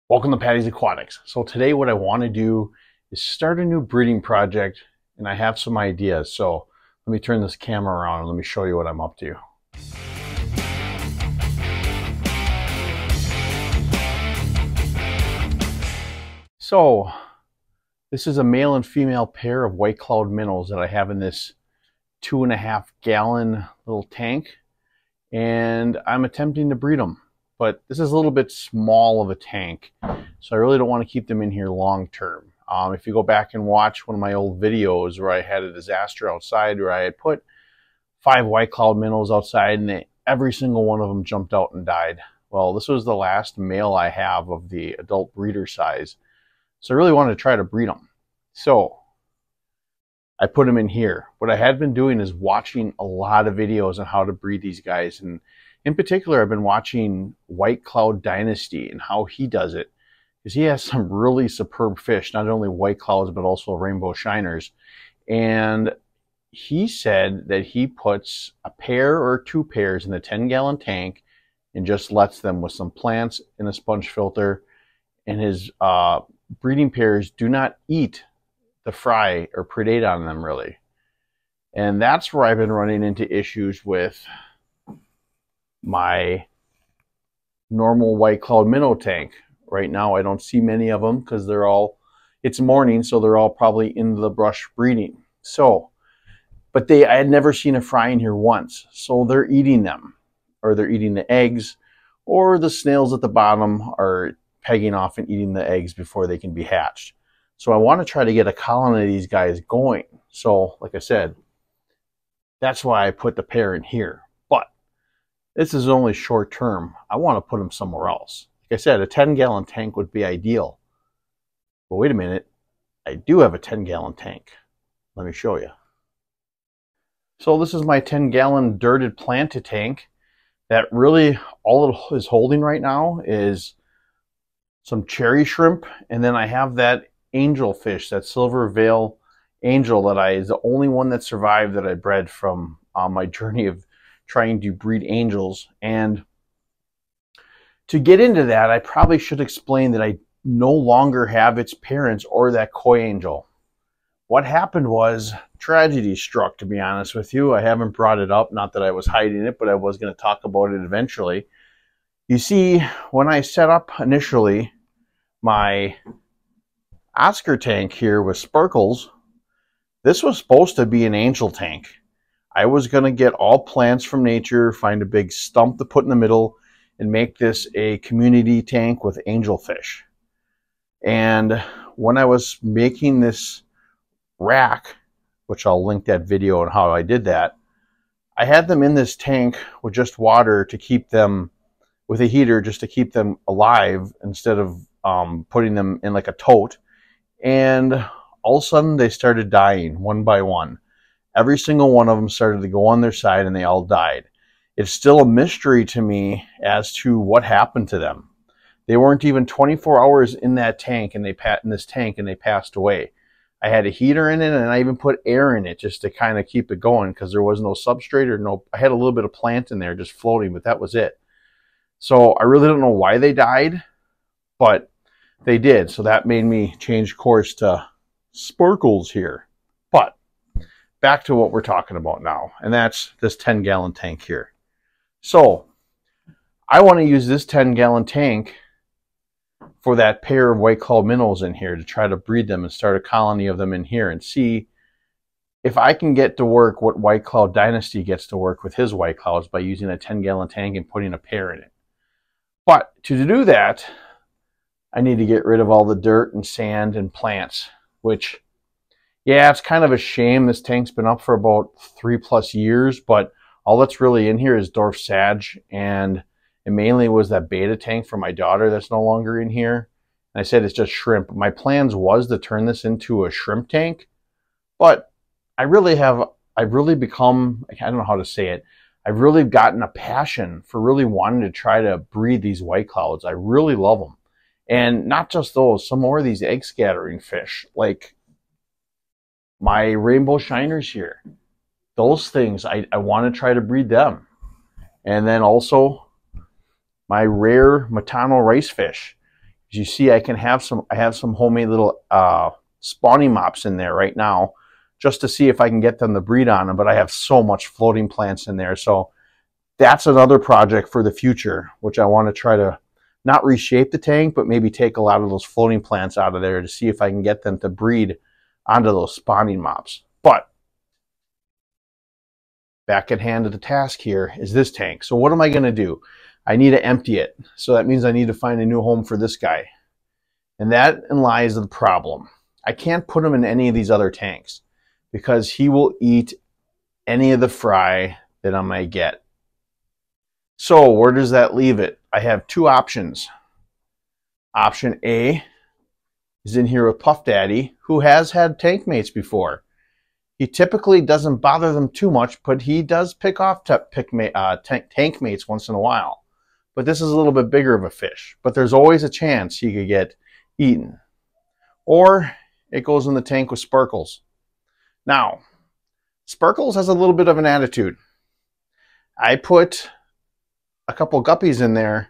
Welcome to Patty's Aquatics. So today what I want to do is start a new breeding project, and I have some ideas. So let me turn this camera around and let me show you what I'm up to. So this is a male and female pair of white cloud minnows that I have in this 2.5 gallon little tank, and I'm attempting to breed them. But this is a little bit small of a tank, so I really don't want to keep them in here long term. If you go back and watch one of my old videos where I had a disaster outside, where I had put 5 white cloud minnows outside and every single one of them jumped out and died. Well, this was the last male I have of the adult breeder size, so I really wanted to try to breed them. So I put them in here. What I had been doing is watching a lot of videos on how to breed these guys, and in particular, I've been watching White Cloud Dynasty and how he does it, because he has some really superb fish, not only white clouds, but also rainbow shiners. And he said that he puts a pair or 2 pairs in the 10-gallon tank and just lets them with some plants in a sponge filter. And his breeding pairs do not eat the fry or predate on them, really. And that's where I've been running into issues with my normal white cloud minnow tank. Right now I don't see many of them because it's morning, so they're all probably in the brush breeding. So, but I had never seen a fry in here once, so they're eating them, or they're eating the eggs, or the snails at the bottom are pegging off and eating the eggs before they can be hatched. So I want to try to get a colony of these guys going. So like I said, that's why I put the pair in here. This is only short term. I want to put them somewhere else. Like I said, a 10-gallon tank would be ideal. But wait a minute, I do have a 10-gallon tank. Let me show you. So this is my 10-gallon dirted planted tank that really all it is holding right now is some cherry shrimp, and then I have that angel fish, that silver veil angel that is the only one that survived that I bred from my journey of trying to breed angels. And to get into that, I probably should explain that I no longer have its parents or that koi angel. What happened was tragedy struck, to be honest with you. I haven't brought it up, not that I was hiding it, but I was going to talk about it eventually. You see, when I set up initially my Oscar tank here with sparkles, this was supposed to be an angel tank. I was going to get all plants from nature, find a big stump to put in the middle, and make this a community tank with angelfish. And when I was making this rack, which I'll link that video on how I did that, I had them in this tank with just water to keep them, with a heater just to keep them alive instead of putting them in like a tote. And all of a sudden they started dying one by one. Every single one of them started to go on their side and they all died. It's still a mystery to me as to what happened to them. They weren't even 24 hours in that tank and they passed away. I had a heater in it and I even put air in it just to kind of keep it going because there was no substrate or I had a little bit of plant in there just floating, but that was it. So I really don't know why they died, but they did. So that made me change course to sparkles here. But back to what we're talking about now, and that's this 10-gallon tank here. So I want to use this 10-gallon tank for that pair of white cloud minnows in here to try to breed them and start a colony of them in here and see if I can get to work what White Cloud Dynasty gets to work with his white clouds by using a 10-gallon tank and putting a pair in it. But to do that, I need to get rid of all the dirt and sand and plants, which, yeah, it's kind of a shame. This tank's been up for about 3+ years, but all that's really in here is Dwarf Sag, and it mainly was that beta tank for my daughter that's no longer in here. And I said it's just shrimp. My plans was to turn this into a shrimp tank, but I've really become, I don't know how to say it, I've really gotten a passion for really wanting to try to breed these white clouds. I really love them. And not just those, some more of these egg scattering fish, like my rainbow shiners here. Those things, I want to try to breed them. And then also my rare Matano rice fish. As you see, I have some homemade little spawning mops in there right now, just to see if I can get them to breed on them. But I have so much floating plants in there, so that's another project for the future, which I want to try to not reshape the tank, but maybe take a lot of those floating plants out of there to see if I can get them to breed onto those spawning mops. But back at hand to the task here is this tank. So what am I going to do? I need to empty it. So that means I need to find a new home for this guy. And that lies the problem. I can't put him in any of these other tanks because he will eat any of the fry that I might get. So where does that leave it? I have two options. Option A is in here with Puff Daddy, who has had tank mates before. He typically doesn't bother them too much, but he does pick off tank mates once in a while. But this is a little bit bigger of a fish. But there's always a chance he could get eaten. Or it goes in the tank with Sparkles. Now, Sparkles has a little bit of an attitude. I put a couple guppies in there a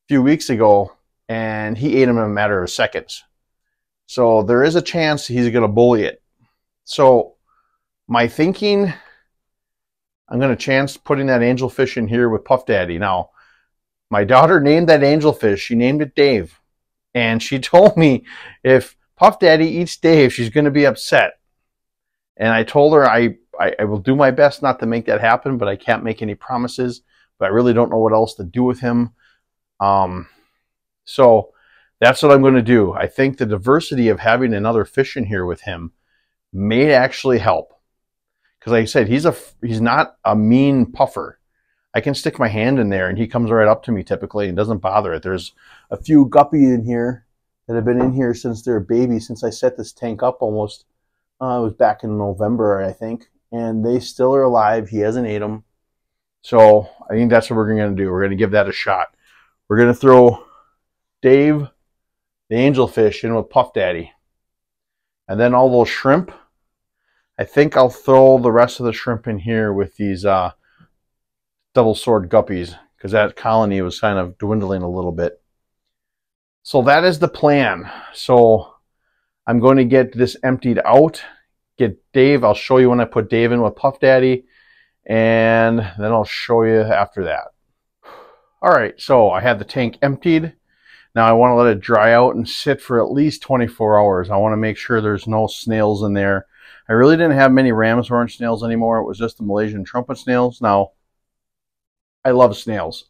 few weeks ago, and he ate them in a matter of seconds. So there is a chance he's going to bully it. So my thinking, I'm going to chance putting that angelfish in here with Puff Daddy. Now, my daughter named that angelfish. She named it Dave. And she told me if Puff Daddy eats Dave, she's going to be upset. And I told her I will do my best not to make that happen, but I can't make any promises. But I really don't know what else to do with him. So that's what I'm going to do. I think the diversity of having another fish in here with him may actually help. Because like I said, he's not a mean puffer. I can stick my hand in there and he comes right up to me typically and doesn't bother it. There's a few guppies in here that have been in here since they're babies, since I set this tank up almost, it was back in November, I think. And they still are alive. He hasn't ate them. So I think that's what we're going to do. We're going to give that a shot. We're going to throw Dave, the angelfish, in with Puff Daddy. And then all those shrimp, I think I'll throw the rest of the shrimp in here with these double sword guppies, because that colony was kind of dwindling a little bit. So that is the plan. So I'm going to get this emptied out, get Dave. I'll show you when I put Dave in with Puff Daddy, and then I'll show you after that. All right, so I had the tank emptied. Now I want to let it dry out and sit for at least 24 hours. I want to make sure there's no snails in there. I really didn't have many ram's horn snails anymore. It was just the Malaysian trumpet snails. Now, I love snails.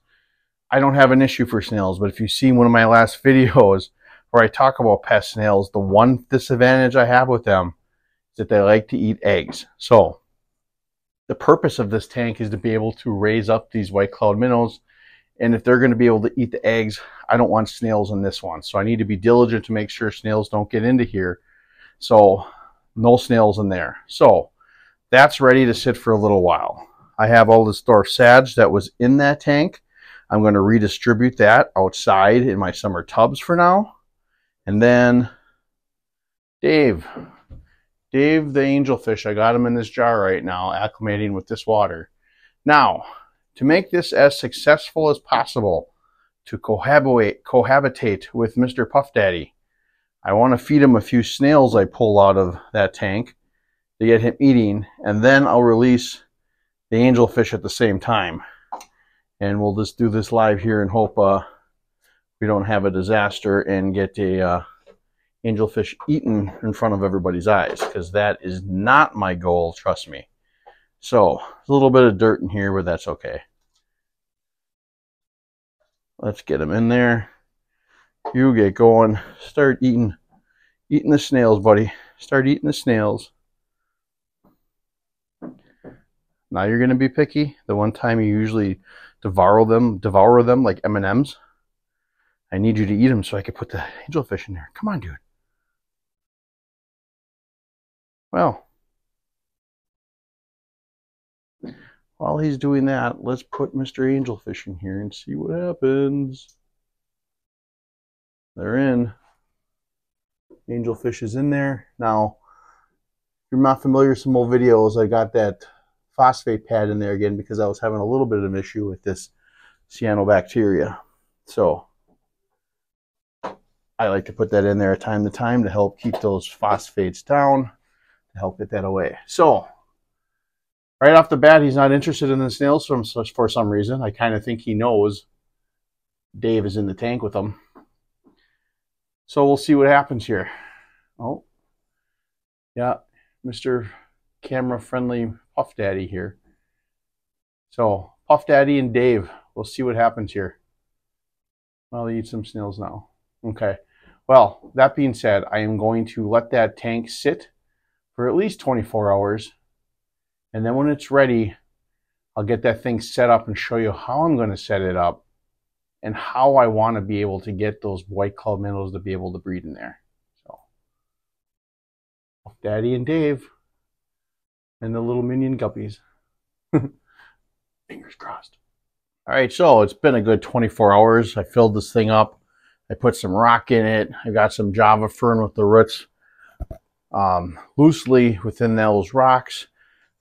I don't have an issue for snails, but if you see one of my last videos where I talk about pest snails, the one disadvantage I have with them is that they like to eat eggs. So the purpose of this tank is to be able to raise up these white cloud minnows. And if they're going to be able to eat the eggs, I don't want snails in this one. So I need to be diligent to make sure snails don't get into here. So no snails in there. So that's ready to sit for a little while. I have all this dwarf sage that was in that tank. I'm going to redistribute that outside in my summer tubs for now. And then Dave the angelfish, I got him in this jar right now, acclimating with this water. Now, to make this as successful as possible, to cohabitate with Mr. Puff Daddy, I want to feed him a few snails I pull out of that tank to get him eating, and then I'll release the angelfish at the same time. And we'll just do this live here and hope we don't have a disaster and get a angelfish eaten in front of everybody's eyes, because that is not my goal, trust me. So, a little bit of dirt in here, but that's okay. Let's get him in there. You get going. Start eating the snails, buddy. Start eating the snails. Now you're going to be picky. The one time you usually devour them like M&Ms. I need you to eat them so I can put the angelfish in there. Come on, dude. Well, while he's doing that, let's put Mr. Angelfish in here and see what happens. They're in. Angelfish is in there. Now, if you're not familiar with some old videos, I got that phosphate pad in there again because I was having a little bit of an issue with this cyanobacteria. So, I like to put that in there time to time to help keep those phosphates down, to help get that away. So right off the bat, he's not interested in the snails for some reason. I kind of think he knows Dave is in the tank with them. So we'll see what happens here. Oh, yeah, Mr. Camera-friendly Puff Daddy here. So Puff Daddy and Dave, we'll see what happens here. Well, they eat some snails now. Okay. Well, that being said, I am going to let that tank sit for at least 24 hours. And then when it's ready, I'll get that thing set up and show you how I'm going to set it up and how I want to be able to get those white cloud minnows to be able to breed in there. So, Daddy and Dave and the little minion guppies. Fingers crossed. All right, so it's been a good 24 hours. I filled this thing up. I put some rock in it. I got some Java fern with the roots loosely within those rocks.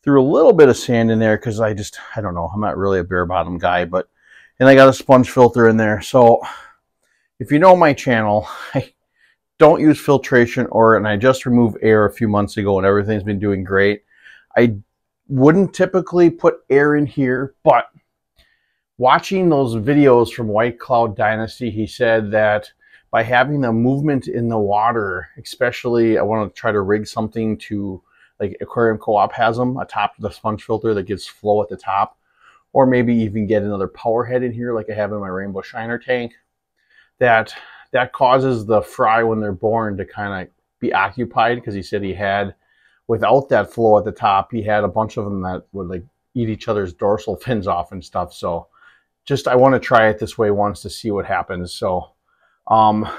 Threw a little bit of sand in there because I don't know, I'm not really a bare bottom guy, and I got a sponge filter in there. So if you know my channel, I don't use filtration, and I just removed air a few months ago and everything's been doing great. I wouldn't typically put air in here, but watching those videos from White Cloud Dynasty, he said that by having the movement in the water, especially I want to try to rig something to, like Aquarium Co-op has them, atop the sponge filter that gives flow at the top, or maybe even get another power head in here like I have in my Rainbow Shiner tank, that causes the fry when they're born to kind of be occupied, because he said he had, without that flow at the top, he had a bunch of them that would like eat each other's dorsal fins off and stuff. So I want to try it this way once to see what happens. So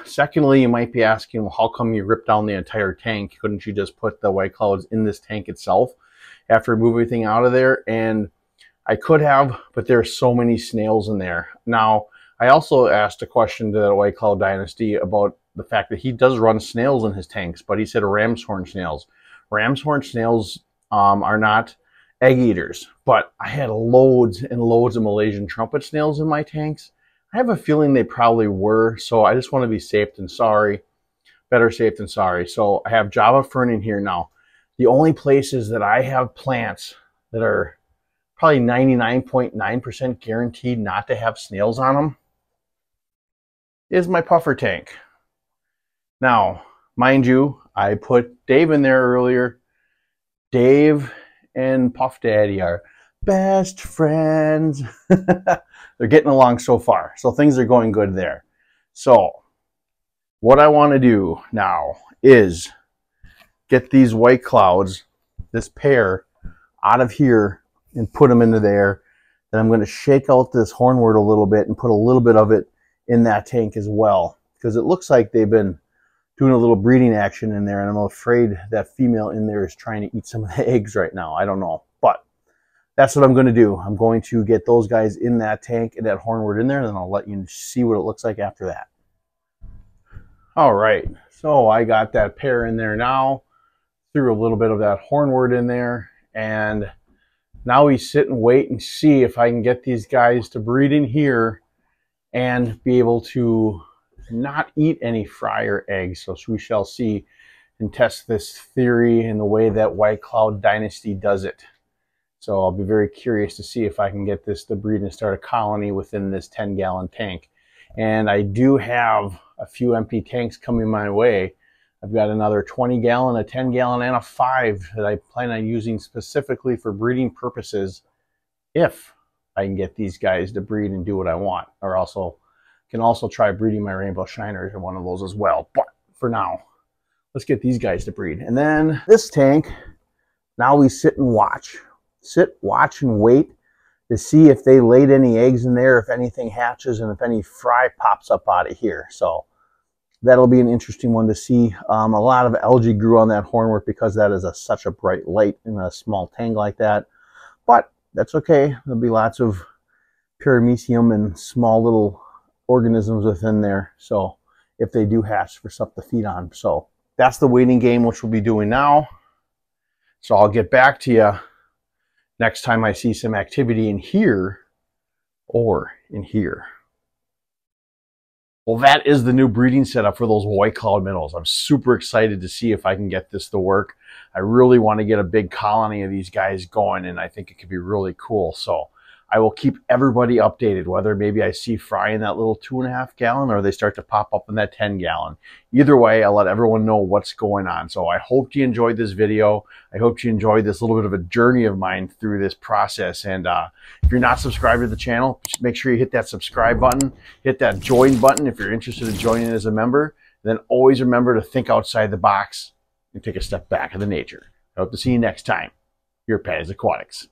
secondly, you might be asking, well, how come you ripped down the entire tank? Couldn't you just put the white clouds in this tank itself after moving everything out of there? And I could have, but there's so many snails in there. Now, I also asked a question to the White Cloud Dynasty about the fact that he does run snails in his tanks, but he said ram's horn snails. Ram's horn snails are not egg eaters, but I had loads and loads of Malaysian trumpet snails in my tanks. I have a feeling they probably were, so I just want to be safe than sorry. Better safe than sorry. So I have Java fern in here now. The only places that I have plants that are probably 99.9% guaranteed not to have snails on them is my puffer tank. Now, mind you, I put Dave in there earlier. Dave and Puff Daddy are best friends. They're getting along so far. So things are going good there. So what I want to do now is get these white clouds, this pair, out of here and put them into there. Then I'm going to shake out this hornwort a little bit and put a little bit of it in that tank as well, because it looks like they've been doing a little breeding action in there, and I'm afraid that female in there is trying to eat some of the eggs right now. I don't know, but that's what I'm going to do. I'm going to get those guys in that tank and that hornwort in there, and then I'll let you see what it looks like after that. All right, so I got that pair in there now, threw a little bit of that hornwort in there, and now we sit and wait and see if I can get these guys to breed in here and be able to not eat any fry or eggs. So we shall see and test this theory in the way that White Cloud Dynasty does it. So I'll be very curious to see if I can get this to breed and start a colony within this 10-gallon tank. And I do have a few empty tanks coming my way. I've got another 20-gallon, a 10-gallon, and a 5 that I plan on using specifically for breeding purposes if I can get these guys to breed and do what I want. Or can also try breeding my Rainbow Shiners in one of those as well. But for now, let's get these guys to breed. And then this tank, now we sit and watch. Sit, watch, and wait to see if they laid any eggs in there, if anything hatches, and if any fry pops up out of here. So that'll be an interesting one to see. A lot of algae grew on that hornwort because that is such a bright light in a small tank like that. But that's okay. There'll be lots of paramecium and small little organisms within there. So if they do hatch, for stuff to feed on. So that's the waiting game, which we'll be doing now. So I'll get back to you next time I see some activity in here or in here. Well, that is the new breeding setup for those white cloud minnows. I'm super excited to see if I can get this to work. I really want to get a big colony of these guys going, and I think it could be really cool. So I will keep everybody updated, whether maybe I see fry in that little 2.5 gallon or they start to pop up in that 10 gallon. Either way, I'll let everyone know what's going on. So I hope you enjoyed this video. I hope you enjoyed this little bit of a journey of mine through this process. And if you're not subscribed to the channel, just make sure you hit that subscribe button, hit that join button if you're interested in joining as a member. Then always remember to think outside the box and take a step back into nature. I hope to see you next time. Your Pet is Aquatics.